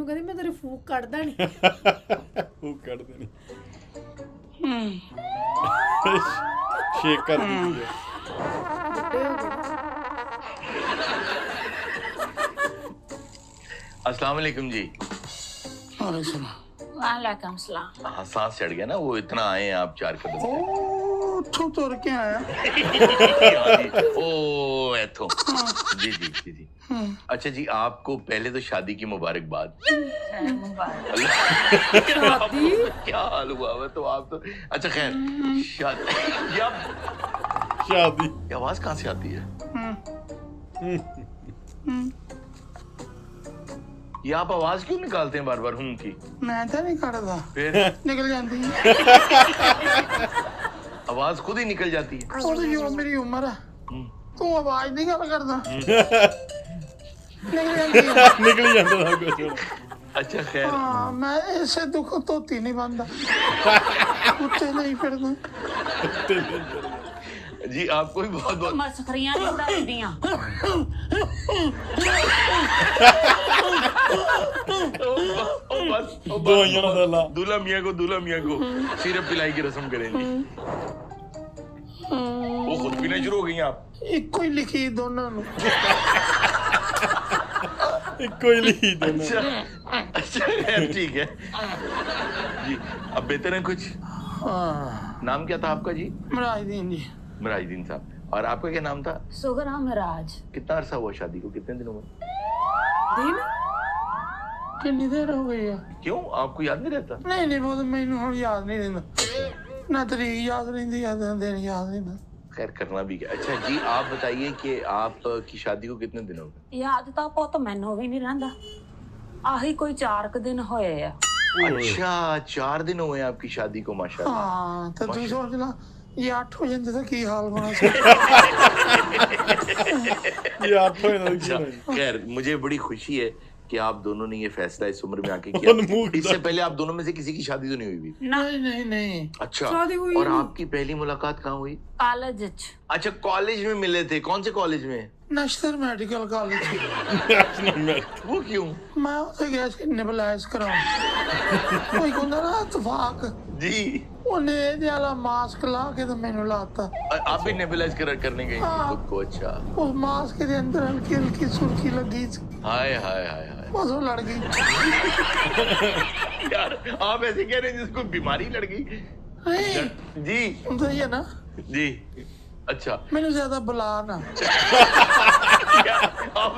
ਮੈਨੂੰ ਕਹਿੰਦੀ ਮੈਂ ਤੇਰੇ ਫੂਕ ਕੱਢਦਾ ਨਹੀਂ ਫੂਕ ਕੱਢ ਦੇਣੀ ਸ਼ੇਕ ਕਰ ਦਿੱਤੀ ਹੈ अस्सलाम वालेकुम जी। वालेकुम सलाम। हाँ सांस चढ़ गया ना, वो इतना आए हैं आप 4 कदम से। तू तुर के आया हाँ जी, ओ एथो जी जी जी जी। अच्छा जी, आपको पहले तो शादी की मुबारकबाद। शादी क्या हाल हुआ है तो आप तो अच्छा खैर शादी शादी ये आवाज कहाँ से आती है? ये आप आवाज क्यों निकालते हैं बार बार हूं की? मैं तो नहीं करता फिर निकल जाती है आवाज खुद ही निकल जाती है। वो तो जो मेरी उम्र है तू आवाज नहीं गल करता निकल जाती है निकल जाता था कुछ अच्छा खैर हाँ मैं ऐसे दुख धोती नहीं बनता कुत्ते नहीं फिरता जी आपको भी बहुत बहुत मसखरियां नहीं उड़ाईदियां दवाइयां ना डाला दूल्हा मियाँ को सिरप पिलाई की रस्म करेंगे। वो खुद पीना शुरू हो गई हैं आप? इको ही लिखी दोनों नु कोई नहीं देना अच्छा अच्छा खैर ठीक है जी। अब बेहतर है कुछ? हाँ नाम क्या था आपका जी? मराजदीन जी मराजुद्दीन साहब। और आपका क्या नाम था? सुगरा मिराज। कितना अरसा हुआ शादी को, कितने दिनों में? दिन कितनी देर हो गई है क्यों आपको याद नहीं रहता? नहीं नहीं वो तो मैनू हुण याद नहीं रहंदा ना तरीक याद रहिंदी या दिन याद रहंदा खैर करना भी क्या। अच्छा जी आप बताइए कि आप की शादी को कितने दिन हो गए? याद ਤਾਂ ਪੁੱਤ ਮੈਨੂੰ ਵੀ ਨਹੀਂ ਰਹਿੰਦਾ ਆਹੀ ਕੋਈ 4 ਦਿਨ ਹੋਏ ਆ अच्छा 4 दिन हुए हैं आपकी शादी को माशाल्लाह। हाँ तो तू सोच ला ये 8 हो जाते तो की हाल बना सी ये आप तो अच्छा खैर मुझे बड़ी खुशी है कि आप दोनों ने ये फैसला इस उम्र में आके उन किया। मुंह की इससे पहले आप दोनों में से किसी की शादी तो नहीं हुई भी? नहीं नहीं नहीं अच्छा शादी हुई और नहीं। आपकी पहली मुलाकात कहाँ हुई? ਕਾਲਜ ਚ अच्छा कॉलेज में मिले थे। कौन से कॉलेज में? नश्तर मेडिकल कॉलेज वो क्यों? मैं उसे गया सी नेबुलाइज कराऊं कोई कहंदा ना इत्तेफाक जी ਉਹਨੇ ਇਹਦੇ ਵਾਲਾ ਮਾਸਕ ਲਾ ਕੇ ਤੇ ਮੈਨੂੰ ਲਾਤਾ आप भी नेबुलाइज करने गए हाँ। खुद को? अच्छा ਉਸ ਮਾਸਕ ਦੇ ਅੰਦਰ ਹਲਕੀ ਹਲਕੀ ਸੁਰਖੀ ਲੱਗੀ ਸੀ हाय हाय हाय हाय ਬਸ ਉਹ ਲੜ ਗਈ यार आप ऐसे कह रहे हैं जिसको बीमारी लड़ गई। ਨਹੀਂ जी ਹੁੰਦਾ ਹੀ ਹੈ ਨਾ जी अच्छा ਮੈਨੂੰ ਜ਼ਿਆਦਾ ਬੁਲਾ ਨਾ क्या आप